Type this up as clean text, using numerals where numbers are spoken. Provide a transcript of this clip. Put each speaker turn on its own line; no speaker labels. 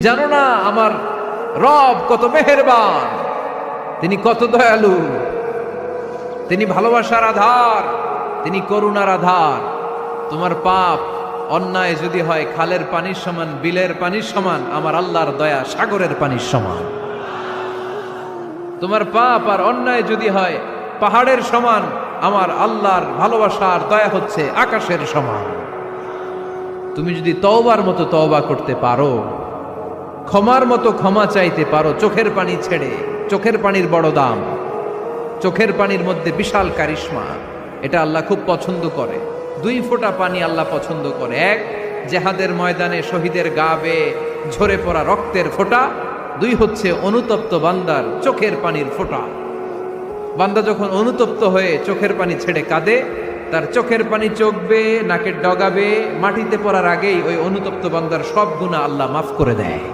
জানো না আমার রব কত মেহেরবান, তিনি কত দয়ালু, তিনি ভালোবাসার আধার, তিনি করুণার আধার। তোমার পাপ অন্যায় যদি হয় খালের পানির সমান, বিলের পানির সমান, আমার আল্লাহর দয়া সাগরের পানির সমান। তোমার পাপ আর অন্যায় যদি হয় পাহাড়ের সমান, আমার আল্লাহর ভালোবাসার দয়া হচ্ছে আকাশের সমান। তুমি যদি তওবার মতো তওবা করতে পারো, ক্ষমার মতো ক্ষমা চাইতে পারো, চোখের পানি ছেড়ে, চোখের পানির বড় দাম, চোখের পানির মধ্যে বিশাল কারিশমা, এটা আল্লাহ খুব পছন্দ করে। 2 ফোঁটা পানি আল্লাহ পছন্দ করে। এক, জেহাদের ময়দানে শহীদের গা বেয়ে ঝরে পড়া রক্তের ফোঁটা। 2 হচ্ছে অনুতপ্ত বান্দার চোখের পানির ফোঁটা। বান্দা যখন অনুতপ্ত হয়ে চোখের পানি ছেড়ে কাঁদে, তার চোখের পানি চোখ বেয়ে নাকের ডগা বেয়ে মাটিতে পড়ার আগেই ওই অনুতপ্ত বান্দার সব গুনাহ আল্লাহ মাফ করে দেয়।